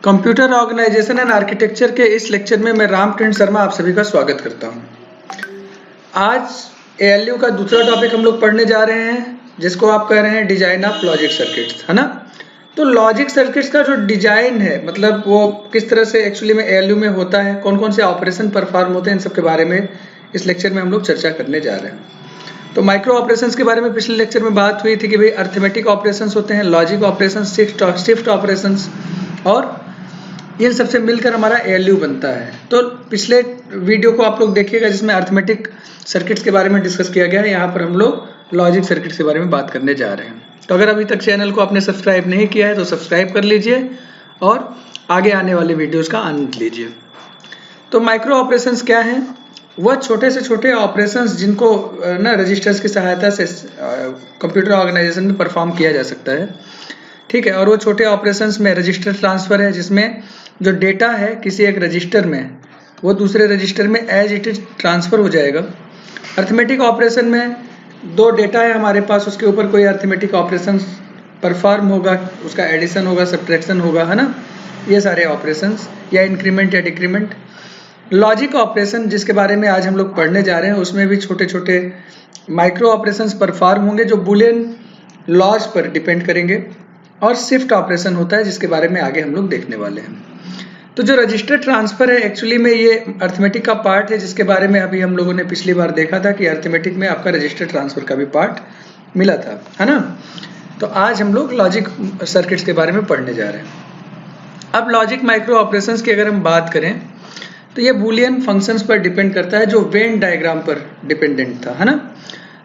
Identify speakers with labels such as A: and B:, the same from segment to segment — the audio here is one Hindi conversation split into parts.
A: कंप्यूटर ऑर्गेनाइजेशन एंड आर्किटेक्चर के इस लेक्चर में मैं रामकिरण शर्मा आप सभी का स्वागत करता हूं। आज एएलयू का दूसरा टॉपिक हम लोग पढ़ने जा रहे हैं, जिसको आप कह रहे हैं डिजाइन ऑफ लॉजिक सर्किट्स, है ना। तो लॉजिक सर्किट्स का जो डिजाइन है, मतलब वो किस तरह से एक्चुअली में एएलयू में होता है, कौन कौन से ऑपरेशन परफॉर्म होते हैं, इन सब के बारे में इस लेक्चर में हम लोग चर्चा करने जा रहे हैं। तो माइक्रो ऑपरेशंस के बारे में पिछले लेक्चर में बात हुई थी कि भाई अर्थमेटिक ऑपरेशंस होते हैं, लॉजिक ऑपरेशंस, शिफ्ट ऑपरेशंस, और इन सबसे मिलकर हमारा एएलयू बनता है। तो पिछले वीडियो को आप लोग देखिएगा जिसमें अर्थमेटिक सर्किट्स के बारे में डिस्कस किया गया है। यहाँ पर हम लोग लॉजिक सर्किट्स के बारे में बात करने जा रहे हैं। तो अगर अभी तक चैनल को आपने सब्सक्राइब नहीं किया है तो सब्सक्राइब कर लीजिए और आगे आने वाले वीडियोज का आनंद लीजिए। तो माइक्रो ऑपरेशंस क्या हैं? वह छोटे से छोटे ऑपरेशंस जिनको ना रजिस्टर्स की सहायता से कंप्यूटर ऑर्गेनाइजेशन में परफॉर्म किया जा सकता है, ठीक है। और वो छोटे ऑपरेशंस में रजिस्टर ट्रांसफर है, जिसमें जो डेटा है किसी एक रजिस्टर में वो दूसरे रजिस्टर में एज इट इज ट्रांसफर हो जाएगा। अर्थमेटिक ऑपरेशन में दो डेटा है हमारे पास, उसके ऊपर कोई अर्थमेटिक ऑपरेशन परफॉर्म होगा, उसका एडिशन होगा, सब्ट्रैक्शन होगा, है ना, ये सारे ऑपरेशंस, या इंक्रीमेंट या डिक्रीमेंट। लॉजिक ऑपरेशन जिसके बारे में आज हम लोग पढ़ने जा रहे हैं, उसमें भी छोटे छोटे माइक्रो ऑपरेशंस परफॉर्म होंगे जो बुलियन लॉज पर डिपेंड करेंगे। और शिफ्ट ऑपरेशन होता है जिसके बारे में आगे हम लोग देखने वाले हैं। तो जो रजिस्टर ट्रांसफर है एक्चुअली में ये अर्थमेटिक का पार्ट है, जिसके बारे में अभी हम लोगों ने पिछली बार देखा था कि अर्थमेटिक में आपका रजिस्टर ट्रांसफर का भी पार्ट मिला था, है ना। तो आज हम लोग लॉजिक सर्किट्स के बारे में पढ़ने जा रहे हैं। अब लॉजिक माइक्रो ऑपरेशंस की अगर हम बात करें तो ये बूलियन फंक्शंस पर डिपेंड करता है, जो वेन डायग्राम पर डिपेंडेंट था, है ना।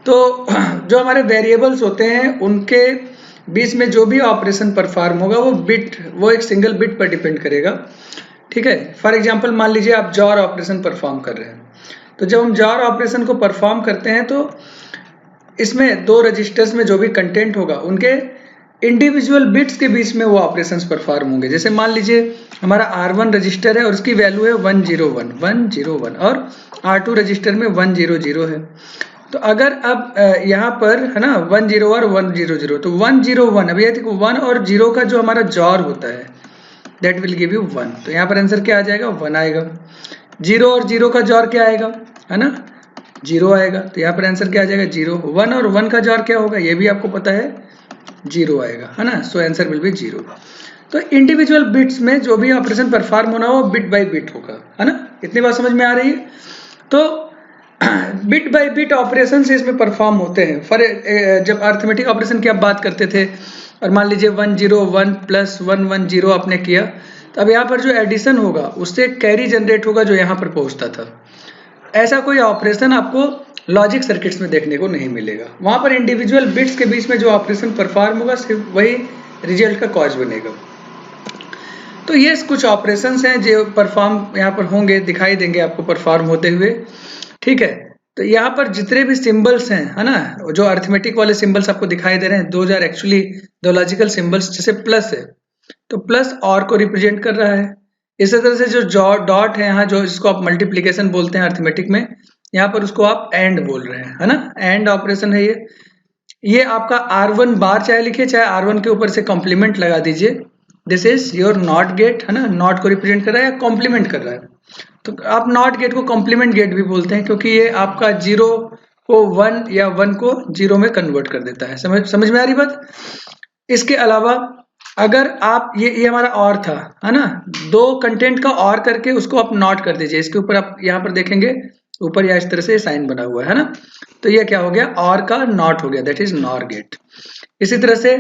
A: तो जो हमारे वेरिएबल्स होते हैं उनके बीच में जो भी ऑपरेशन परफॉर्म होगा वो एक सिंगल बिट पर डिपेंड करेगा, ठीक है। फॉर एग्जांपल मान लीजिए आप जॉर ऑपरेशन परफॉर्म कर रहे हैं, तो जब हम जॉर ऑपरेशन को परफॉर्म करते हैं तो इसमें दो रजिस्टर्स में जो भी कंटेंट होगा उनके इंडिविजुअल बिट्स के बीच में वो ऑपरेशंस परफॉर्म होंगे। जैसे मान लीजिए हमारा R1 रजिस्टर है और उसकी वैल्यू है 101 और R2 रजिस्टर में 100 है। तो अगर अब यहाँ पर है ना 10 और 100, तो 101, अब ये देखो 1 और 0 का जो हमारा जॉर होता है दैट विल गिव यू 1। तो यहाँ पर आंसर क्या आ जाएगा? 1 आएगा। 0 और 0 का जॉर क्या आएगा? है ना 0 आएगा। तो यहाँ पर आंसर क्या आ जाएगा? 0। 1 और 1 का जॉर क्या होगा ये भी आपको पता है, 0 आएगा, है ना। So answer will be 0। तो इंडिविजुअल बिट्स में जो भी ऑपरेशन परफॉर्म होना हो बिट बाई बिट होगा, है ना। इतनी बात समझ में आ रही है? तो बिट बाय बिट ऑपरेशन से इसमें परफॉर्म होते हैं। फॉर जब अर्थमेटिक ऑपरेशन की आप बात करते थे और मान लीजिए 101 प्लस 110 आपने किया, तो अब यहाँ पर जो एडिशन होगा उससे कैरी जनरेट होगा जो यहाँ पर पहुँचता था। ऐसा कोई ऑपरेशन आपको लॉजिक सर्किट्स में देखने को नहीं मिलेगा। वहाँ पर इंडिविजुअल बिट्स के बीच में जो ऑपरेशन परफॉर्म होगा सिर्फ वही रिजल्ट का कॉज बनेगा। तो ये कुछ ऑपरेशंस हैं जो परफॉर्म यहाँ पर होंगे, दिखाई देंगे आपको परफॉर्म होते हुए, ठीक है। तो यहाँ पर जितने भी सिंबल्स हैं, है ना, जो अर्थमेटिक वाले सिंबल्स आपको दिखाई दे रहे हैं, 2000 एक्चुअली दो लॉजिकल सिंबल्स, जैसे प्लस है तो प्लस और को रिप्रेजेंट कर रहा है। इसी तरह से जो डॉट है यहाँ, जो जिसको आप मल्टीप्लिकेशन बोलते हैं अर्थमेटिक में, यहाँ पर उसको आप एंड बोल रहे हैं, है ना, एंड ऑपरेशन है ये आपका R1 बार चाहे लिखिए चाहे R1 के ऊपर से कॉम्प्लीमेंट लगा दीजिए। This is your not gate, है ना, नॉट को रिप्रेजेंट कर रहा है या कॉम्प्लीमेंट कर रहा है। तो आप नॉट गेट को कॉम्प्लीमेंट गेट भी बोलते हैं, क्योंकि ये आपका 0 को 1 या 1 को 0 में कन्वर्ट कर देता है। समझ में आ रही बात? इसके अलावा अगर आप ये हमारा और था, है ना, दो कंटेंट का और करके उसको आप नॉट कर दीजिए। इसके ऊपर आप यहाँ पर देखेंगे ऊपर या इस तरह से साइन बना हुआ है ना, तो ये क्या हो गया? और का नॉट हो गया, दैट इज नॉर गेट। इसी तरह से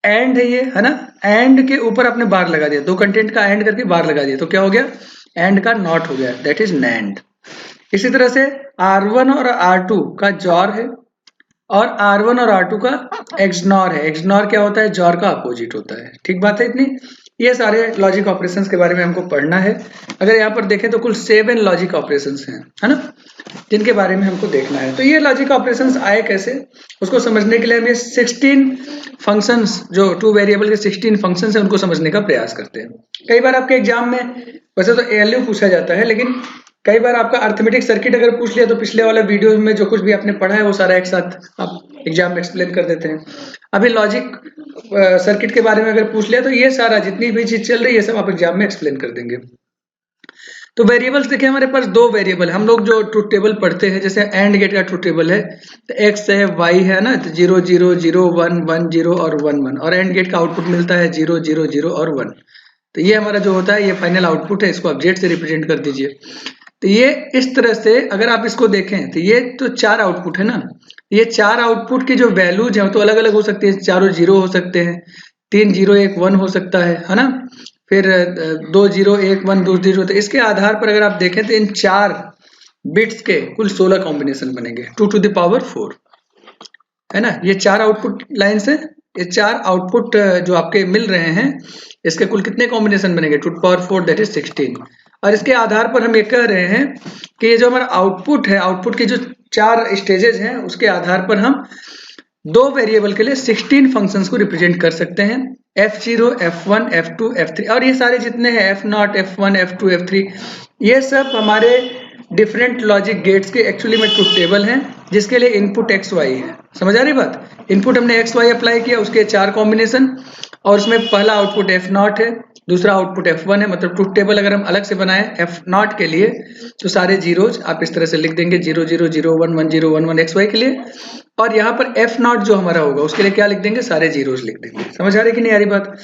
A: एंड है ये, है ना, एंड के ऊपर आपने बार लगा दिया, दो कंटेंट का एंड करके बार लगा दिया, तो क्या हो गया? एंड का नॉट हो गया, दैट इज नैंड। इसी तरह से R1 और R2 का जॉर है और R1 और R2 का एक्सनॉर है। एक्सनॉर क्या होता है? जॉर का अपोजिट होता है। ठीक बात है इतनी? ये सारे लॉजिक ऑपरेशंस के बारे में हमको पढ़ना है। अगर यहाँ पर देखें तो कुल 7 लॉजिक ऑपरेशंस हैं, है ना, जिनके बारे में हमको देखना है। तो ये लॉजिक ऑपरेशंस आए कैसे, उसको समझने के लिए हम ये 16 फंक्शंस, जो 2 वेरिएबल के 16 फंक्शंस हैं, उनको समझने का प्रयास करते हैं। कई बार आपके एग्जाम में वैसे तो एएलयू पूछा जाता है, लेकिन कई बार आपका अर्थमेटिक सर्किट अगर पूछ लिया तो पिछले वाला वीडियो में जो कुछ भी आपने पढ़ा है वो सारा एक साथ आप एग्जाम में एक्सप्लेन कर देते हैं। अभी लॉजिक सर्किट के बारे में अगर पूछ लिया तो ये सारा जितनी भी चीज चल रही है सब आप एग्जाम में एक्सप्लेन कर देंगे। तो वेरिएबल्स देखिए हमारे पास दो वेरिएबल, हम लोग जो ट्रुथ टेबल पढ़ते हैं जैसे एंड गेट का ट्रुथ टेबल है तो एक्स है वाई है ना, तो 0 0 0 1 1 0 और 1 1, और एंड गेट का आउटपुट मिलता है 0 0 0 और 1। तो ये हमारा जो होता है ये फाइनल आउटपुट है, इसको आप जेड से रिप्रेजेंट कर दीजिए। तो ये इस तरह से अगर आप इसको देखें तो ये तो चार आउटपुट है ना, ये चार आउटपुट की जो वैल्यूज है तो अलग अलग हो सकती है, चारों जीरो हो सकते हैं, 3 0 1 1 हो सकता है ना, फिर 2 0 1 1 2 0। तो इसके आधार पर अगर आप देखें तो इन चार बिट्स के कुल 16 कॉम्बिनेशन बनेंगे 2 to the power 4, है ना। ये चार आउटपुट लाइन से ये चार आउटपुट जो आपके मिल रहे हैं इसके कुल कितने कॉम्बिनेशन बनेंगे 2 to the power 4 that is 16। और इसके आधार पर हम ये कह रहे हैं कि ये जो हमारा आउटपुट है, आउटपुट के जो चार स्टेजेस हैं उसके आधार पर हम दो वेरिएबल के लिए 16 फंक्शंस को रिप्रेजेंट कर सकते हैं, f0 f1 f2 f3, और ये सारे जितने हैं f0 f1 f2 f3 ये सब हमारे डिफरेंट लॉजिक गेट्स के एक्चुअली में ट्रुथ टेबल हैं जिसके लिए इनपुट एक्स वाई है। समझ आ रही बात? इनपुट हमने एक्स वाई अप्लाई किया, उसके चार कॉम्बिनेशन, और उसमें पहला आउटपुट f0 है, दूसरा आउटपुट f1 है। मतलब ट्रुथ टेबल अगर हम अलग से बनाए f0 के लिए तो सारे जीरोज आप इस तरह से लिख देंगे 0 0 0 1 1 0 1 1 XY के लिए, और यहाँ पर f0 जो हमारा होगा उसके लिए क्या लिख देंगे, सारे जीरोज लिख देंगे। समझ आ रही कि नहीं आ रही बात?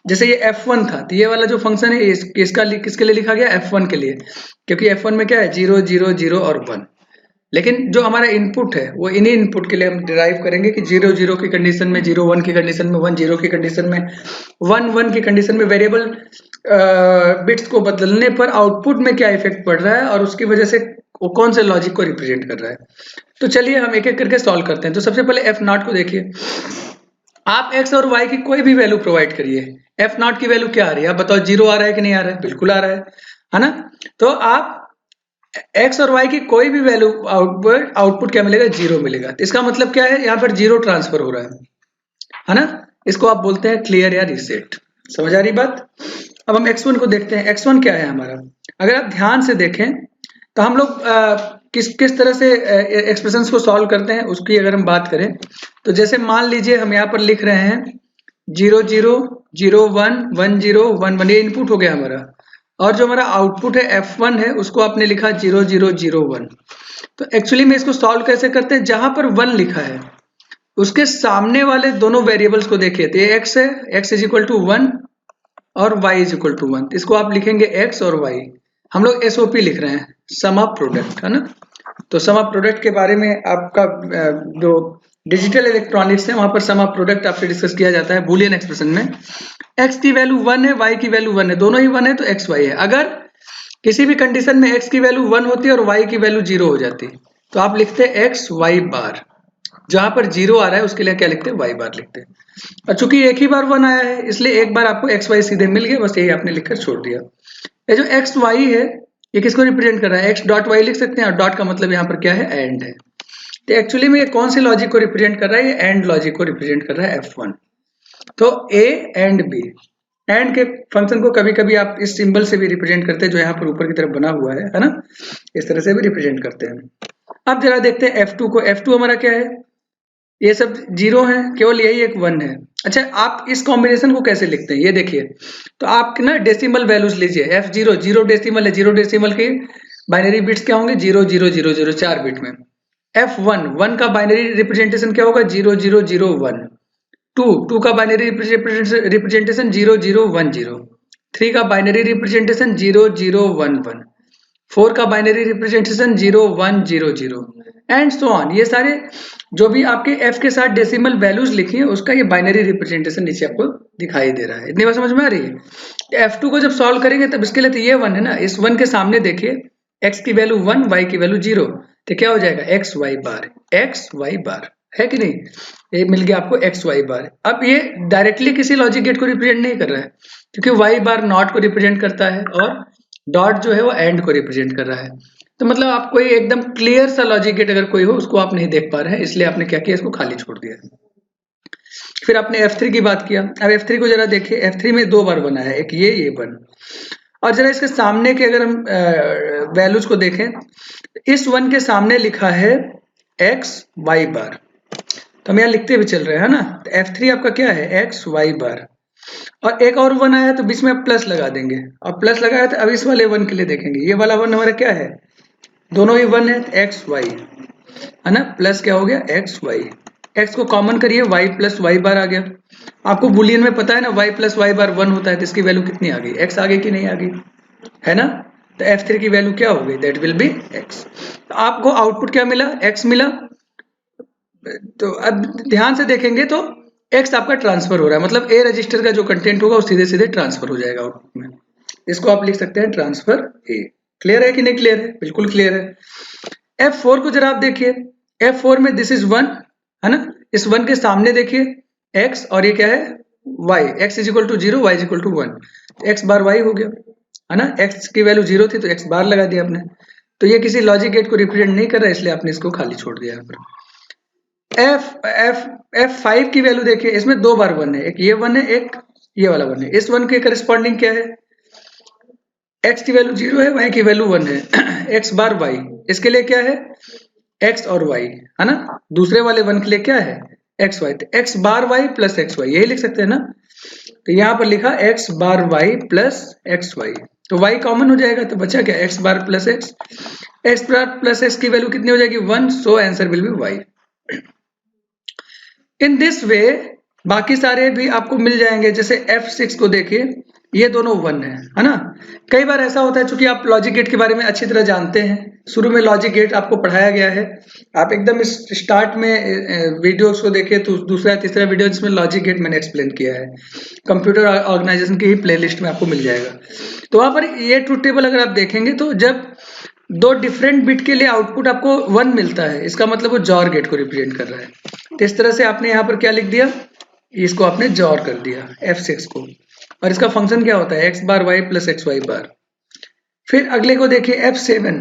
A: जैसे ये f1 था तो ये वाला जो फंक्शन है इसका किसके लिए लिखा गया, f1 के लिए, क्योंकि f1 में क्या है 0 0 0 और 1। लेकिन जो हमारा इनपुट है वो इन्हीं इनपुट के लिए हम डिराइव करेंगे कि 0 0 की कंडीशन में 0 1 की कंडीशन में 1 0 की कंडीशन में 1 1 की कंडीशन में वेरिएबल बिट्स को बदलने पर आउटपुट में क्या इफेक्ट पड़ रहा है और उसकी वजह से वो कौन से लॉजिक को रिप्रेजेंट कर रहा है। तो चलिए हम एक एक करके सॉल्व करते हैं। तो सबसे पहले f0 को देखिए, आप x और y की कोई भी वैल्यू प्रोवाइड करिए, f0 की वैल्यू क्या आ रही है आप बताओ, 0 आ रहा है कि नहीं आ रहा है? बिल्कुल आ रहा है ना। तो आप x और y की कोई भी वैल्यू आउटपुट क्या मिलेगा, 0 मिलेगा। तो इसका मतलब क्या है, यहाँ पर 0 ट्रांसफर हो रहा है ना। इसको आप बोलते हैं क्लियर या रीसेट। समझ आ रही बात? अब हम x1 को देखते हैं, x1 क्या है हमारा। अगर आप ध्यान से देखें तो हम लोग किस तरह से एक्सप्रेशंस को सॉल्व करते हैं उसकी अगर हम बात करें तो जैसे मान लीजिए हम यहाँ पर लिख रहे हैं 0 0 0 1 1 0 1 1, ये इनपुट हो गया हमारा, और जो हमारा आउटपुट है f1 है उसको आपने लिखा 0 0 0 1। तो एक्चुअली में इसको सॉल्व कैसे करते हैं, जहां पर 1 लिखा है उसके सामने वाले दोनों वेरिएबल्स को देखिए, तो ये x है, x इज इक्वल टू 1 और y इज इक्वल टू 1। इसको आप लिखेंगे x और y, हम लोग SOP लिख रहे हैं, सम ऑफ प्रोडक्ट, है ना। तो सम ऑफ प्रोडक्ट के बारे में आपका जो डिजिटल इलेक्ट्रॉनिक्स है वहां पर सम ऑफ प्रोडक्ट आपसे डिस्कस किया जाता है बूलियन एक्सप्रेशन में। x की वैल्यू 1 है, y की वैल्यू 1 है, दोनों ही 1 है तो x y है। अगर किसी भी कंडीशन में x की वैल्यू 1 होती है और y की वैल्यू 0 हो जाती तो आप लिखते हैं x y बार, जहां पर 0 आ रहा है उसके लिए क्या लिखते हैं, y बार लिखते हैं। और चूंकि एक ही बार 1 आया है इसलिए एक बार आपको x y सीधे मिल गया, बस यही आपने लिखकर छोड़ दिया। ये जो x y है ये किसको रिप्रेजेंट कर रहा है, x डॉट y लिख सकते हैं, और डॉट का मतलब यहाँ पर क्या है, एंड है। तो एक्चुअली में ये कौन सी लॉजिक को रिप्रेजेंट कर रहा है, ये एंड लॉजिक को रिप्रेजेंट कर रहा है f1। तो a एंड b, एंड के फंक्शन को कभी कभी आप इस सिंबल से भी रिप्रेजेंट करते हैं जो यहाँ पर ऊपर की तरफ बना हुआ है ना, इस तरह से भी रिप्रेजेंट करते हैं। अब जरा देखते हैं f2 को, f2 हमारा क्या है, ये सब 0 है, केवल यही एक 1 है। अच्छा, आप इस कॉम्बिनेशन को कैसे लिखते हैं ये देखिए, तो आप ना डेसिमल वैल्यूज लीजिए, f0 0 डेसिमल है, 0 डेसिमल के बाइनरी बिट्स क्या होंगे 0 0 0 0 4 बिट में। f1 1 का बाइनरी रिप्रेजेंटेशन क्या होगा 0 0 0 1, 2 का बाइनरी रिप्रेजेंटेशन 0 0 1 0, 3 का बाइनरी रिप्रेजेंटेशन 0 0 1 1, 4 का binary representation 0 1 0 0 and so on. ये सारे जो भी आपके f के साथ डेसिमल वैल्यूज लिखी है उसका ये बाइनरी रिप्रेजेंटेशन नीचे आपको दिखाई दे रहा है। इतनी बात समझ में आ रही है? f2 को जब सॉल्व करेंगे तब इसके लिए तो ये 1 है ना, इस 1 के सामने देखिए x की वैल्यू 1 y की वैल्यू 0, तो क्या हो जाएगा x y बार, है कि नहीं, ये मिल गया आपको x y बार। अब ये डायरेक्टली किसी लॉजिक गेट को रिप्रेजेंट नहीं कर रहा है क्योंकि y बार नॉट को रिप्रेजेंट करता है और डॉट जो है वो एंड को रिप्रेजेंट कर रहा है। तो मतलब आप कोई एकदम क्लियर सा लॉजिक गेट अगर कोई हो उसको आप नहीं देख पा रहे हैं, इसलिए आपने क्या किया, इसको खाली छोड़ दिया। फिर आपने f3 की बात किया, अब f3 को जरा देखिए, f3 में 2 बार बना है, एक ये 1, और जरा इसके सामने के अगर हम वैल्यूज को देखें, इस 1 के सामने लिखा है x y बार। तो हम यहाँ लिखते हुए चल रहे हैं ना। तो F3 आपका क्या है, एक्स वाई बार, और एक और 1 आया तो बीच में आप प्लस लगा देंगे, और प्लस लगाया तो अब इस वाले 1 के लिए देखेंगे, ये वाला 1 हमारा क्या है, दोनों ही 1 है, एक्स वाई है ना, प्लस क्या हो गया एक्स वाई, एक्स को कॉमन करिए, वाई प्लस वाई बार आ गया। आपको बुलियन में पता है ना, वाई प्लस वाई बार 1 होता है, तो इसकी वैल्यू कितनी आ गई, एक्स आ गई कि नहीं आ गई, है ना। तो F3 की वैल्यू क्या हो गई, दैट विल बी एक्स। तो आपको आउटपुट क्या मिला, एक्स मिला। तो अब ध्यान से देखेंगे तो एक्स आपका ट्रांसफर हो रहा है, मतलब ए रजिस्टर का जो कंटेंट होगा वो सीधे सीधे ट्रांसफर हो जाएगा आउटपुट में। इसको आप लिख सकते हैं ट्रांसफर ए। क्लियर है कि नहीं क्लियर है, बिल्कुल क्लियर है। F4 को जरा आप देखिए, F4 में दिस इज 1 है ना, इस 1 के सामने देखिए x, और ये क्या है y, x is equal to 0, y is equal to 1, x bar y हो गया है ना, x की वैल्यू 0 थी तो x बार लगा दिया आपने। तो ये किसी लॉजिक गेट को रिप्रेजेंट नहीं कर रहा है, इसलिए आपने इसको खाली छोड़ दिया यहाँ पर। F5 की वैल्यू देखिए, इसमें 2 बार 1 है, एक ये 1 है, एक ये वाला 1 है। इस 1 के करस्पॉन्डिंग क्या है, x की वैल्यू 0 है, y की वैल्यू 1 है, x बार y, इसके लिए क्या है x और y है ना। दूसरे वाले 1 के लिए क्या है x y, तो x बार y प्लस एक्स वाई, यही लिख सकते हैं ना। तो यहाँ पर लिखा x बार y प्लस एक्स वाई, तो y कॉमन हो जाएगा, तो बचा क्या x बार प्लस x बार प्लस x की वैल्यू कितनी हो जाएगी 1, so answer will be y। In this way बाकी सारे भी आपको मिल जाएंगे, जैसे F6 को देखिए, ये दोनों 1 है ना। कई बार ऐसा होता है, चूंकि आप लॉजिक गेट के बारे में अच्छी तरह जानते हैं, शुरू में लॉजिक गेट आपको पढ़ाया गया है, आप एकदम स्टार्ट में वीडियोस को देखिए, तो दूसरा तीसरा वीडियो जिसमें लॉजिक गेट मैंने एक्सप्लेन किया है, कंप्यूटर ऑर्गेनाइजेशन की ही प्लेलिस्ट में आपको मिल जाएगा। तो वहां पर ये ट्रूथ टेबल अगर आप देखेंगे, तो जब 2 डिफरेंट बिट के लिए आउटपुट आपको 1 मिलता है, इसका मतलब वो जॉर गेट को रिप्रेजेंट कर रहा है। तो इस तरह से आपने यहाँ पर क्या लिख दिया, इसको आपने जॉर कर दिया F6 को, और इसका फंक्शन क्या होता है x बार y प्लस एक्स वाई बार। फिर अगले को देखिए F7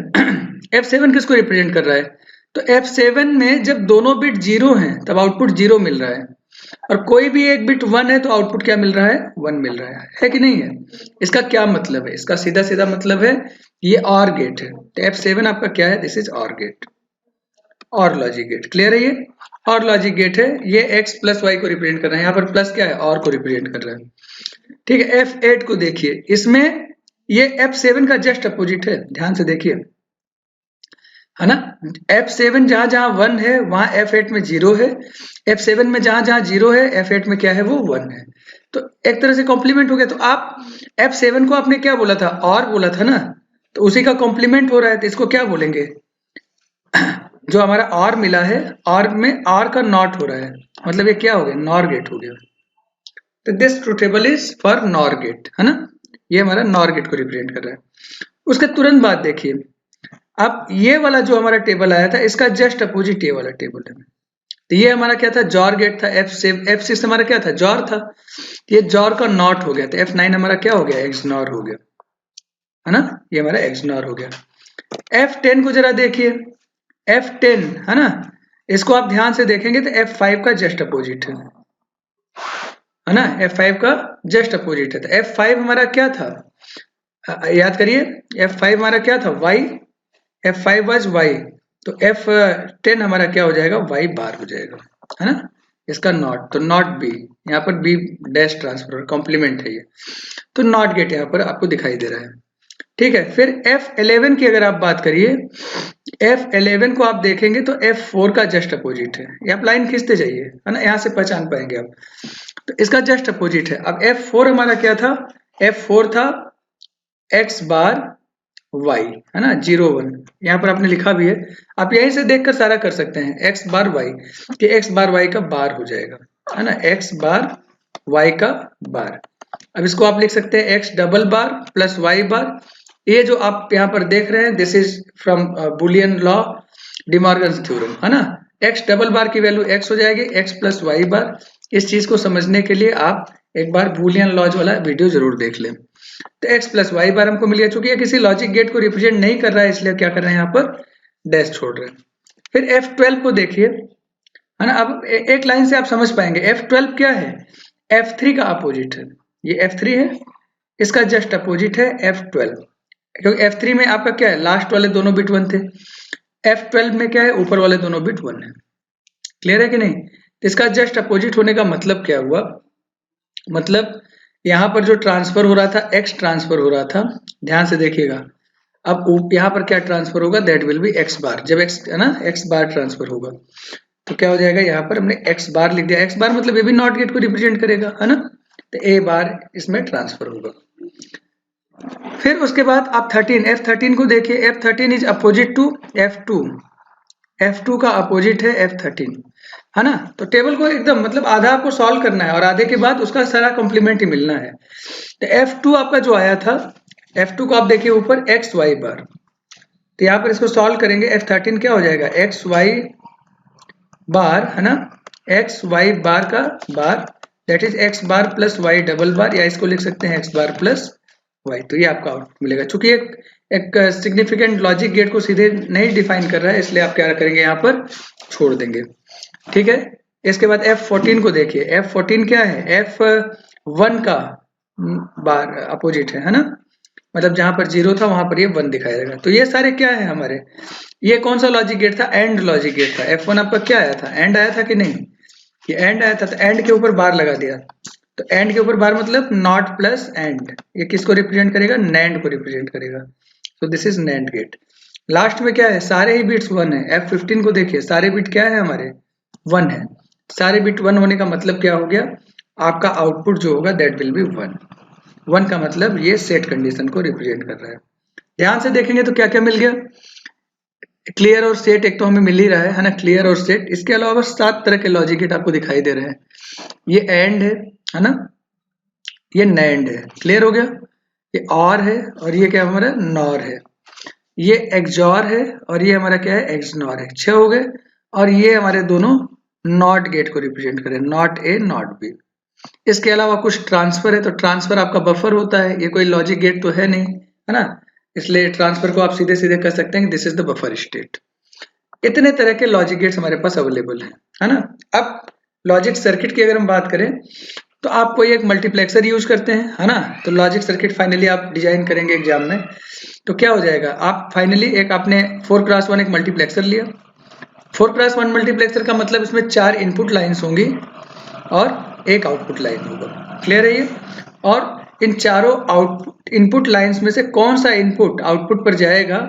A: F7 किसको रिप्रेजेंट कर रहा है, तो F7 में जब दोनों बिट 0 हैं तब आउटपुट 0 मिल रहा है, और कोई भी एक बिट 1 है तो आउटपुट क्या मिल रहा है 1 मिल रहा है कि नहीं है। इसका क्या मतलब है, इसका सीधा सीधा मतलब है ये OR गेट है। तो F7 आपका क्या है, this is OR gate, OR logic gate. Clear है, ये OR लॉजिक गेट है, ये x प्लस वाई को रिप्रेजेंट कर रहा है, यहाँ पर प्लस क्या है OR को रिप्रेजेंट कर रहा है। ठीक है, F8 को देखिए, इसमें ये F7 का जस्ट अपोजिट है, ध्यान से देखिए है ना। F7 जहां जहां 1 है वहां F8 में 0 है, F7 में जहां जहां 0 है F8 में क्या है वो 1 है। तो एक तरह से कॉम्प्लीमेंट हो गया। तो आप F7 को आपने क्या बोला था, और बोला था ना, तो उसी का कॉम्प्लीमेंट हो रहा है, तो इसको क्या बोलेंगे, जो हमारा और मिला है, और में और का नॉट हो रहा है, मतलब ये क्या हो गया, नॉर गेट हो गया। तो this truth table is for nor gate है ना, ये हमारा नॉर गेट को रिप्रेजेंट कर रहा है। उसके तुरंत बाद देखिए, अब ये वाला जो हमारा टेबल आया था, इसका जस्ट अपोजिट ये वाला टेबल है। तो ये हमारा क्या था, जॉर गेट था, F6 हमारा क्या था, जॉर था, ये जॉर का नॉट हो गया, तो F9 हमारा क्या हो गया, एक्स नॉर हो गया है ना, ये हमारा एक्स नॉर हो गया। F10 को जरा देखिए, F10 है ना, इसको आप ध्यान से देखेंगे तो F5 का जस्ट अपोजिट है ना, F5 का जस्ट अपोजिट है। तो F5 हमारा क्या था, याद करिए, F5 हमारा क्या था, Y, F5 वाज Y, तो F10 हमारा क्या हो जाएगा, Y बार हो जाएगा है ना, इसका नॉट, तो नॉट B, यहाँ पर B डैश ट्रांसफर कॉम्प्लीमेंट है ये, तो नॉट गेट यहाँ पर आपको दिखाई दे रहा है। ठीक है, फिर F11 की अगर आप बात करिए, F11 को आप देखेंगे तो F4 का जस्ट अपोजिट है, ये आप लाइन खींचते जाइए है ना, यहाँ से पहचान पाएंगे आप, तो इसका जस्ट अपोजिट है। अब F4 हमारा क्या था, F4 था x बार y है ना, 0 1, यहाँ पर आपने लिखा भी है, आप यहीं से देखकर सारा कर सकते हैं, x बार y, कि x बार y का बार हो जाएगा है ना, x बार y का बार। अब इसको आप लिख सकते हैं x डबल बार प्लस y बार। ये जो आप यहाँ पर देख रहे हैं, this is from Boolean law, De Morgan's theorem है ना, x डबल बार की वैल्यू x हो जाएगी, x प्लस वाई बार। इस चीज को समझने के लिए आप एक बार बुलियन लॉज वाला वीडियो जरूर देख लें। तो x प्लस वाई बार हमको मिल गया, चूंकि ये किसी लॉजिक गेट को रिप्रेजेंट नहीं कर रहा है, इसलिए क्या कर रहे हैं, यहाँ पर डैश छोड़ रहे हैं। फिर F12 को देखिए है ना, अब एक लाइन से आप समझ पाएंगे, F12 क्या है, F3 का अपोजिट है, ये F3 है, इसका जस्ट अपोजिट है F12, क्योंकि F3 में आपका क्या है, लास्ट वाले दोनों बिट 1 थे, F12 में क्या है, ऊपर वाले दोनों बिट 1 है। क्लियर है कि नहीं, इसका जस्ट अपोजिट होने का मतलब क्या हुआ, मतलब यहाँ पर जो ट्रांसफर हो रहा था x ट्रांसफर हो रहा था, ध्यान से देखिएगा। अब यहाँ पर क्या ट्रांसफर होगा, दैट विल बी x बार। जब x है ना, x बार ट्रांसफर होगा तो क्या हो जाएगा, यहाँ पर हमने x बार लिख दिया। x बार मतलब ये भी नॉट गेट को रिप्रेजेंट करेगा, है ना, तो a बार इसमें ट्रांसफर होगा। फिर उसके बाद आप F13 को देखिए। F13 is opposite to F2। F2 का अपोजिट है F13, है ना। तो टेबल को एकदम मतलब आधा आपको सॉल्व करना है और आधे के बाद उसका सारा कॉम्प्लीमेंट ही मिलना है। तो F2 आपका जो आया था, F2 को आप देखिए ऊपर एक्स वाई बार, तो यहाँ पर इसको सॉल्व करेंगे। F13 क्या हो जाएगा, एक्स वाई बार, है ना, एक्स वाई बार का bar, that is x bar plus y double bar, या इसको लिख सकते हैं एक्स बार प्लस वाई। तो ये आपका आउटपुट मिलेगा। चूंकि एक सिग्निफिकेंट लॉजिक गेट को सीधे नहीं डिफाइन कर रहा है, इसलिए आप क्या करेंगे, यहाँ पर छोड़ देंगे, ठीक है। इसके बाद F14 को देखिए। F14 क्या है, F1 का बार अपोजिट है ना, मतलब जहां पर 0 था वहां पर ये 1 दिखाया जाएगा। तो ये सारे क्या है हमारे, ये कौन सा लॉजिक गेट था, एंड लॉजिक गेट था। F1 आपका क्या आया था, एंड आया था कि नहीं, ये एंड आया था, तो एंड के ऊपर बार लगा दिया। तो एंड के ऊपर बार मतलब नॉट प्लस एंड, ये किसको रिप्रेजेंट करेगा, नैंड को रिप्रेजेंट करेगा। तो this is nand gate. Last में क्या है, सारे ही बिट्स 1 है। F15 को देखिए, सारे बिट क्या है हमारे, 1 है। सारे बिट 1 होने का मतलब क्या हो गया, आपका आउटपुट जो होगा दैट विल बी 1। 1 का मतलब ये सेट कंडीशन को रिप्रेजेंट कर रहा है। ध्यान से देखेंगे तो क्या क्या मिल गया, क्लियर और सेट एक तो हमें मिल ही रहा है ना, क्लियर और सेट। इसके अलावा 7 तरह के लॉजिक गेट आपको दिखाई दे रहे हैं। ये एंड है ना, ये नैंड है, क्लियर हो गया। ये और है, और ये क्या हमारा नॉर है। ये एक्सॉर है, और ये हमारा क्या है, एक्सनॉर है। 6 हो गए। और ये हमारे दोनों नॉट गेट को रिप्रेजेंट करें, नॉट ए नॉट बी। इसके अलावा कुछ ट्रांसफर है, तो ट्रांसफर आपका बफर होता है, ये कोई लॉजिक गेट तो है नहीं, है ना, इसलिए ट्रांसफर को आप सीधे सीधे कर सकते हैं, this is the buffer state. इतने तरह के लॉजिक गेट्स हमारे पास अवेलेबल है ना। अब लॉजिक सर्किट की अगर हम बात करें तो आप कोई एक मल्टीप्लेक्सर यूज करते हैं, है ना, तो लॉजिक सर्किट फाइनली आप डिजाइन करेंगे एग्जाम में, तो क्या हो जाएगा, आप फाइनली एक आपने 4x1 एक मल्टीप्लेक्सर लिया। 4x1 मल्टीप्लेक्सर का मतलब इसमें 4 इनपुट लाइन्स होंगी और एक आउटपुट लाइन होगा, क्लियर है ये। और इन चारों आउटपुट इनपुट लाइन्स में से कौन सा इनपुट आउटपुट पर जाएगा,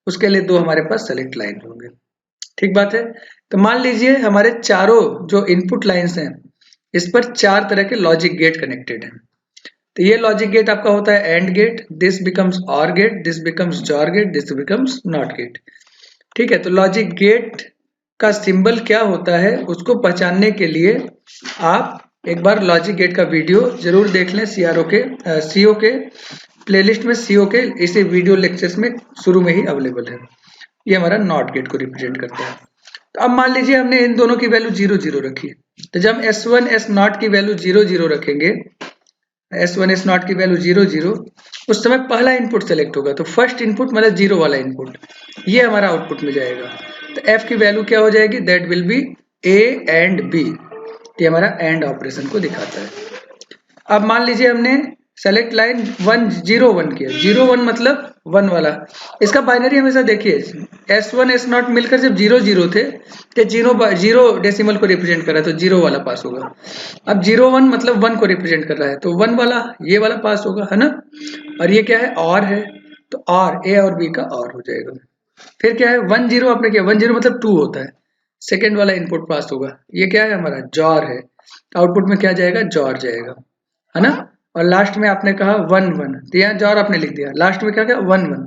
A: उसके लिए 2 हमारे पास सेलेक्ट लाइन होंगे, ठीक बात है। तो मान लीजिए हमारे चारों जो इनपुट लाइन्स हैं, इस पर 4 तरह के लॉजिक गेट कनेक्टेड हैं। तो ये लॉजिक गेट आपका होता है and gate, this becomes or gate, this becomes xor gate, this becomes not gate, ठीक है। तो लॉजिक गेट का सिंबल क्या होता है उसको पहचानने के लिए आप एक बार लॉजिक गेट का वीडियो जरूर देख लें। सीओ के प्लेलिस्ट में सीओ के इसे वीडियो लेक्चर्स में शुरू में ही अवेलेबल है। ये हमारा नॉट गेट को रिप्रेजेंट करता है। तो अब मान लीजिए हमने इन दोनों की वैल्यू 0 0 रखी, तो जब S1 S0 की वैल्यू 0 0 रखेंगे, S1 S0 की वैल्यू 0 0, उस समय पहला इनपुट सेलेक्ट होगा। तो फर्स्ट इनपुट मतलब 0 वाला इनपुट, ये हमारा आउटपुट में जाएगा। तो F की वैल्यू क्या हो जाएगी, that will be A and B। ये हमारा एंड ऑपरेशन को दिखाता है। अब मान लीजिए हमने सेलेक्ट लाइन 1 0 1 किया, 0 1 मतलब 1 वाला। इसका बाइनरी हमेशा देखिए, S1 S0 मिलकर जब 0 0 थे तो 0 डेसिमल को रिप्रेजेंट कर रहा है, तो 0 वाला पास होगा। अब 0 1 मतलब 1 को रिप्रेजेंट कर रहा है, तो 1 वाला ये वाला पास होगा, है ना। और ये क्या है, और है, तो और A और B का और हो जाएगा। फिर क्या है 1 0 आपने किया, 1 0 मतलब 2 होता है, सेकेंड वाला इनपुट पास होगा। ये क्या है हमारा जॉर है, आउटपुट में क्या जाएगा, जॉर जाएगा, है ना। और लास्ट में आपने कहा 1 1, तो यहाँ जॉर आपने लिख दिया। लास्ट में क्या क्या 1 1,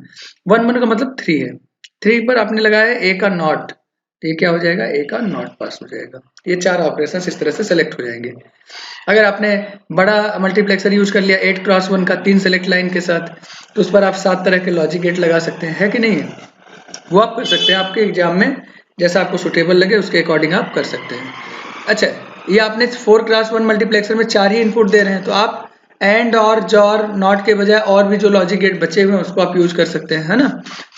A: 1 1 का मतलब 3 है, 3 पर आपने लगाया A का नॉट, तो ये क्या हो जाएगा, A का नॉट पास हो जाएगा। ये 4 ऑपरेशन इस तरह से सेलेक्ट हो जाएंगे। अगर आपने बड़ा मल्टीप्लेक्सर यूज कर लिया 8x1 का 3 सेलेक्ट लाइन के साथ, तो उस पर आप 7 तरह के लॉजिक गेट लगा सकते हैं, है कि नहीं है, वो आप कर सकते हैं। आपके एग्जाम में जैसा आपको सुटेबल लगे उसके अकॉर्डिंग आप कर सकते हैं। अच्छा, ये आपने 4x1 मल्टीप्लेक्सर में 4 ही इनपुट दे रहे हैं, तो आप एंड और जॉर नॉट के बजाय और भी जो लॉजिक गेट बचे हुए हैं उसको आप यूज कर सकते हैं, है ना।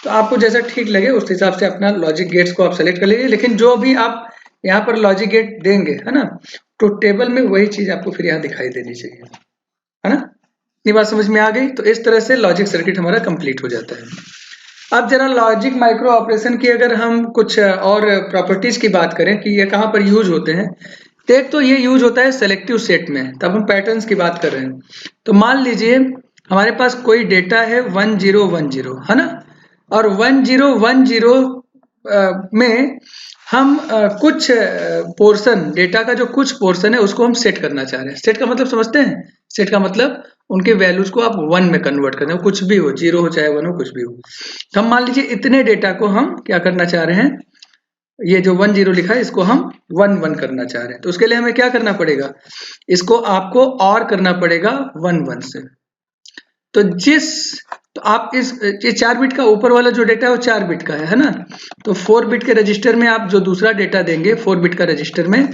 A: तो आपको जैसा ठीक लगे उस हिसाब से अपना लॉजिक गेट्स को आप सेलेक्ट कर लीजिए, लेकिन जो भी आप यहाँ पर लॉजिक गेट देंगे, है ना, तो टेबल में वही चीज आपको फिर यहाँ दिखाई देनी चाहिए, है ना। इतनी बात समझ में आ गई। तो इस तरह से लॉजिक सर्किट हमारा कंप्लीट हो जाता है। अब जरा लॉजिक माइक्रो ऑपरेशन की अगर हम कुछ और प्रॉपर्टीज की बात करें कि ये कहाँ पर यूज होते हैं, तो एक तो ये यूज होता है सेलेक्टिव सेट में, तब हम पैटर्न्स की बात कर रहे हैं। तो मान लीजिए हमारे पास कोई डेटा है 1010 है ना, और 1010 में हम कुछ पोर्शन डेटा का जो कुछ पोर्शन है उसको हम सेट करना चाह रहे हैं। सेट का मतलब समझते हैं? सेट का मतलब उनके वैल्यूज को आप 1 में कन्वर्ट करना है, कुछ भी हो, 0 हो चाहे 1 हो, कुछ भी हो। तो हम मान लीजिए इतने डेटा को हम क्या करना चाह रहे हैं, ये जो 10 लिखा है इसको हम 11 करना चाह रहे हैं। तो उसके लिए हमें क्या करना पड़ेगा, इसको आपको और करना पड़ेगा 11 से। तो तो आप ये 4 बिट का ऊपर वाला जो डेटा है वो 4 बिट का है ना, तो 4 बिट के रजिस्टर में आप जो दूसरा डेटा देंगे 4 बिट का रजिस्टर में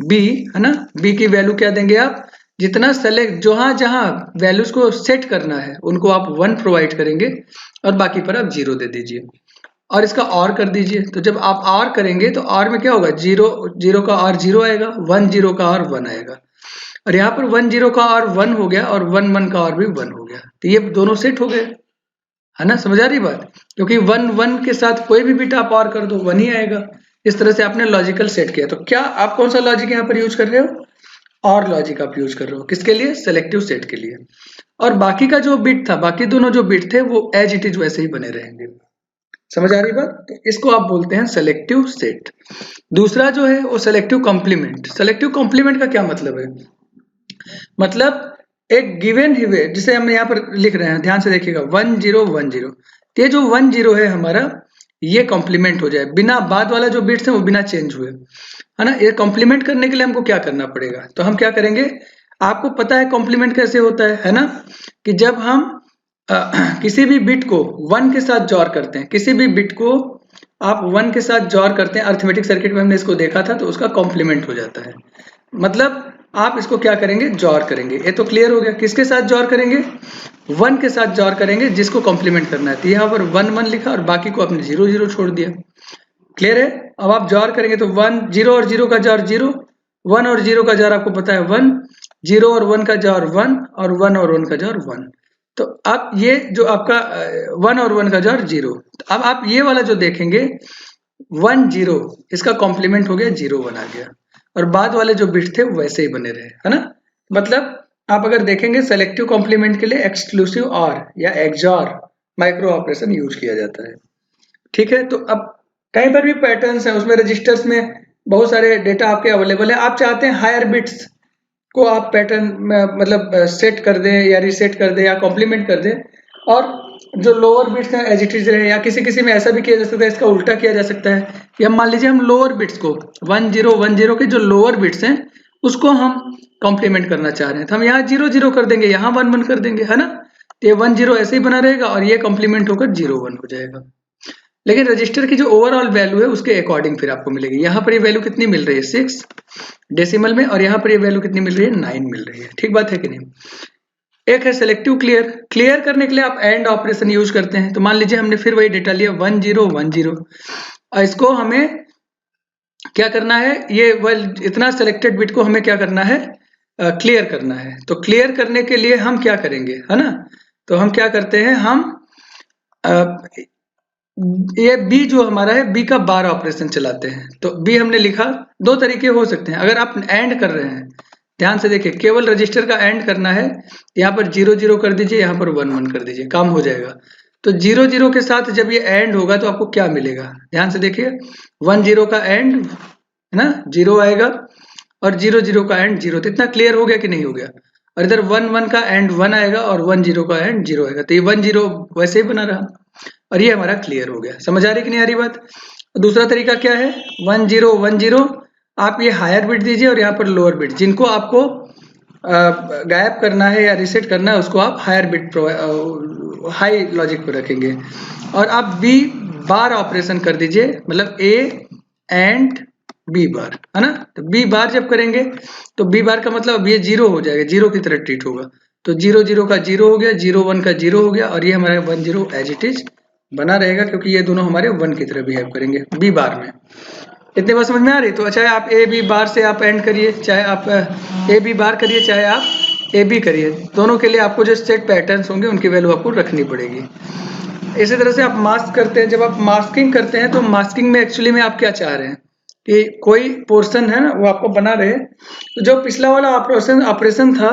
A: बी है ना, बी की वैल्यू क्या देंगे आप, जितना सेलेक्ट जहां जहां वैल्यूज को सेट करना है उनको आप 1 प्रोवाइड करेंगे और बाकी पर आप 0 दे दीजिए और इसका और कर दीजिए। तो जब आप और करेंगे तो और में क्या होगा, 0 का और 0 आएगा, 10 का और 1 आएगा, और यहाँ पर 10 का और 1 हो गया और 11 का और भी 1 हो गया। तो ये दोनों सेट हो गए, है ना, समझ आ रही बात? क्योंकि 1 के साथ कोई भी बिट आप और कर दो 1 ही आएगा। इस तरह से आपने लॉजिकल सेट किया। तो क्या आप कौन सा लॉजिक यहाँ पर यूज कर रहे हो, और लॉजिक आप यूज कर रहे हो, किसके लिए, सेलेक्टिव सेट के लिए। और बाकी का जो बिट था, बाकी दोनों जो बिट थे वो एज इट इज वैसे ही बने रहेंगे। समझ आ रही बात? तो इसको आप बोलते हैं सेलेक्टिव सेट। दूसरा जो है वो सेलेक्टिव कॉम्प्लीमेंट। सेलेक्टिव कॉम्प्लीमेंट का क्या मतलब है, मतलब एक गिवन हुए, जिसे हम यहाँ पर लिख रहे हैं, ध्यान से देखिएगा 1010, ये जो 10 है हमारा, ये कॉम्प्लीमेंट हो जाए, बिना बाद वाला जो बिट्स है वो बिना चेंज हुए, है ना। ये कॉम्प्लीमेंट करने के लिए हमको क्या करना पड़ेगा, तो हम क्या करेंगे, आपको पता है कॉम्प्लीमेंट कैसे होता है ना, कि जब हम किसी भी बिट को 1 के साथ जॉर करते हैं, किसी भी बिट को आप 1 के साथ जॉर करते हैं, अरिथमेटिक सर्किट में हमने इसको देखा था, तो उसका कॉम्प्लीमेंट हो जाता है। मतलब आप इसको क्या करेंगे, जॉर करेंगे। ये तो क्लियर हो गया, किसके साथ जॉर करेंगे, 1 के साथ जॉर करेंगे जिसको कॉम्प्लीमेंट करना है। तो यहाँ पर 1 लिखा और बाकी को आपने 0 छोड़ दिया। क्लियर है? अब आप जॉर करेंगे तो 0 और 0 का जॉर 0, 1 और 0 का जॉर आपको पता है 1, 0 और 1 का जॉर 1, और 1 और 1 का जॉर 1। तो अब ये जो आपका 1 और 1 का जॉर 0, अब आप ये वाला जो देखेंगे 1 0, इसका कॉम्प्लीमेंट हो गया 0 1 आ गया, और बाद वाले जो बिट थे वैसे ही बने रहे, है ना। मतलब आप अगर देखेंगे सेलेक्टिव कॉम्प्लीमेंट के लिए एक्सक्लूसिव और या एक्सॉर माइक्रो ऑपरेशन यूज किया जाता है। ठीक है, तो अब कहीं पर भी पैटर्न्स हैं, उसमें रजिस्टर्स में बहुत सारे डेटा आपके अवेलेबल है, आप चाहते हैं हायर बिट्स को आप पैटर्न मतलब सेट कर दें या रीसेट कर दें या कॉम्प्लीमेंट कर दें, और जो लोअर बिट्स हैं एज इट इज रहे, या किसी में ऐसा भी किया जा सकता है, इसका उल्टा किया जा सकता है कि हम मान लीजिए हम लोअर बिट्स को 1010 के जो लोअर बिट्स हैं उसको हम कॉम्प्लीमेंट करना चाह रहे हैं, तो हम यहाँ 0 कर देंगे, यहाँ 1 कर देंगे, है ना। तो ये 10 ऐसे ही बना रहेगा और ये कॉम्प्लीमेंट होकर 0 1 हो जाएगा। लेकिन रजिस्टर की जो ओवरऑल वैल्यू है उसके अकॉर्डिंग फिर आपको मिलेगी। यहाँ पर ये वैल्यू कितनी मिल रही है 6 डेसिमल में, और यहाँ पर ये वैल्यू कितनी मिल रही है 9 मिल रही है। ठीक बात है कि नहीं? एक है सेलेक्टिव क्लियर। क्लियर करने के लिए आप एंड ऑपरेशन यूज करते हैं। तो मान लीजिए हमने फिर वही डेटा लिया 1010, और इसको हमें क्या करना है, ये इतना सेलेक्टेड बिट को हमें क्या करना है, क्लियर करना है। तो क्लियर करने के लिए हम क्या करेंगे, है ना, तो हम क्या करते हैं, हम ये बी जो हमारा है, बी का बार ऑपरेशन चलाते हैं। तो बी हमने लिखा, दो तरीके हो सकते हैं। अगर आप एंड कर रहे हैं, ध्यान से देखिए, केवल रजिस्टर का एंड करना है, यहाँ पर 0 कर दीजिए, यहाँ पर 1 कर दीजिए, काम हो जाएगा। तो 0 के साथ जब ये एंड होगा तो आपको क्या मिलेगा, ध्यान से देखिए, 10 का एंड है ना 0 आएगा, और 0 का एंड 0। तो इतना क्लियर हो गया कि नहीं हो गया? और इधर 1 का एंड 1 आएगा और 10 का एंड 0 आएगा, तो ये 10 वैसे ही बना रहा, और ये हमारा क्लियर हो गया। समझ आ रही कि नहीं आ रही बात? दूसरा तरीका क्या है, 1010, आप ये हायर बिट दीजिए और यहाँ पर लोअर बिट, जिनको आपको गायब करना है या रीसेट करना है उसको आप हायर बिट हाई लॉजिक पर रखेंगे, और आप बी बार ऑपरेशन कर दीजिए, मतलब ए एंड बी बार, है ना। तो बी बार जब करेंगे तो बी बार का मतलब अब ये 0 हो जाएगा, 0 की तरह ट्रीट होगा। तो 0 का 0 हो गया, 1 का 0 हो गया, और ये हमारा 10 एज इट इज बना रहेगा, क्योंकि ये दोनों हमारे 1 की तरह बिहेव करेंगे बी बार में। इतने बात समझ में आ रही? तो चाहे आप ए बी बार से आप एंड करिए, चाहे आप ए बी बार करिए, चाहे आप ए बी करिए, दोनों के लिए आपको जो सेट पैटर्न्स होंगे उनकी वैल्यू आपको रखनी पड़ेगी। इसी तरह से आप मास्क करते हैं, जब आप मास्किंग करते हैं तो मास्किंग में एक्चुअली में आप क्या चाह रहे हैं, कि कोई पोर्शन है ना वो आपको बना रहे, तो जो पिछला वाला ऑपरेशन था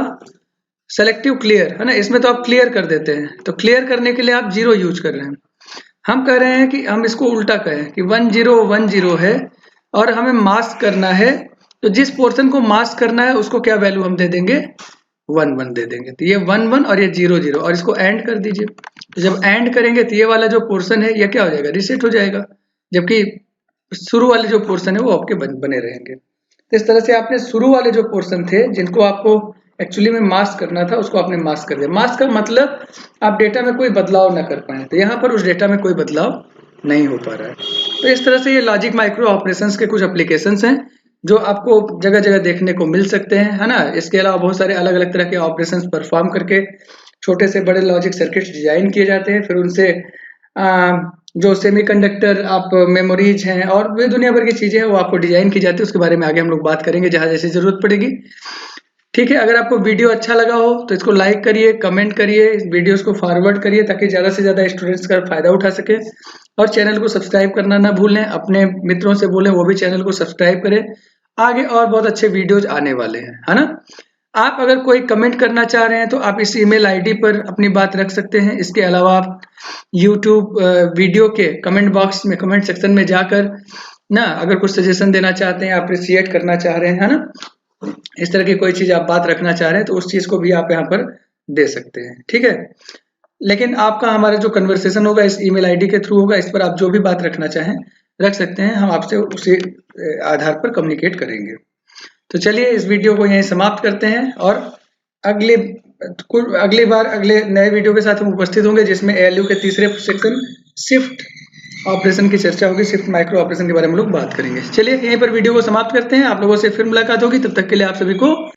A: सेलेक्टिव क्लियर है ना, इसमें तो आप क्लियर कर देते हैं, तो क्लियर करने के लिए आप 0 यूज कर रहे हैं। हम कह रहे हैं कि हम इसको उल्टा कहें कि 1010 है और हमें मास्क करना है, तो जिस पोर्शन को मास्क करना है उसको क्या वैल्यू हम दे देंगे, 11 दे देंगे। तो ये 11 और ये 00 और इसको एंड कर दीजिए। तो जब एंड करेंगे तो ये वाला जो पोर्शन है ये क्या हो जाएगा, रीसेट हो जाएगा, जबकि शुरू वाले जो पोर्शन है वो आपके बने रहेंगे। तो इस तरह से आपने शुरू वाले जो पोर्शन थे जिनको आपको एक्चुअली में मास्क करना था उसको आपने मास्क कर दिया। मास्क का मतलब आप डेटा में कोई बदलाव ना कर पाए, तो यहाँ पर उस डेटा में कोई बदलाव नहीं हो पा रहा है। तो इस तरह से ये लॉजिक माइक्रो ऑपरेशंस के कुछ एप्लीकेशंस हैं जो आपको जगह जगह देखने को मिल सकते हैं, है ना। इसके अलावा बहुत सारे अलग अलग तरह के ऑपरेशंस परफॉर्म करके छोटे से बड़े लॉजिक सर्किट्स डिजाइन किए जाते हैं, फिर उनसे जो सेमीकंडक्टर आप मेमोरीज हैं और भी दुनिया भर की चीजें हैं वो आपको डिजाइन की जाती है। उसके बारे में आगे हम लोग बात करेंगे जहां जैसे जरूरत पड़ेगी। ठीक है, अगर आपको वीडियो अच्छा लगा हो तो इसको लाइक करिए, कमेंट करिए, वीडियोस को फॉरवर्ड करिए ताकि ज़्यादा से ज़्यादा स्टूडेंट्स का फायदा उठा सके, और चैनल को सब्सक्राइब करना ना भूलें। अपने मित्रों से बोलें वो भी चैनल को सब्सक्राइब करें, आगे और बहुत अच्छे वीडियोज आने वाले हैं, है ना। आप अगर कोई कमेंट करना चाह रहे हैं तो आप इस ईमेल आईडी पर अपनी बात रख सकते हैं। इसके अलावा आप यूट्यूब वीडियो के कमेंट बॉक्स में, कमेंट सेक्शन में जाकर ना अगर कुछ सजेशन देना चाहते हैं, अप्रिशिएट करना चाह रहे हैं, है ना, इस तरह की कोई चीज आप बात रखना चाह रहे हैं तो उस चीज को भी आप यहाँ पर दे सकते हैं। ठीक है, लेकिन आपका हमारा जो कन्वर्सेशन होगा इस ईमेल आईडी के थ्रू होगा, इस पर आप जो भी बात रखना चाहें रख सकते हैं, हम आपसे उसी आधार पर कम्युनिकेट करेंगे। तो चलिए इस वीडियो को यहीं समाप्त करते हैं और अगली बार अगले नए वीडियो के साथ हम उपस्थित होंगे जिसमें ALU के तीसरे सेक्शन शिफ्ट ऑपरेशन की चर्चा होगी। शिफ्ट माइक्रो ऑपरेशन के बारे में हम लोग बात करेंगे। चलिए यहीं पर वीडियो को समाप्त करते हैं, आप लोगों से फिर मुलाकात होगी, तब तक के लिए आप सभी को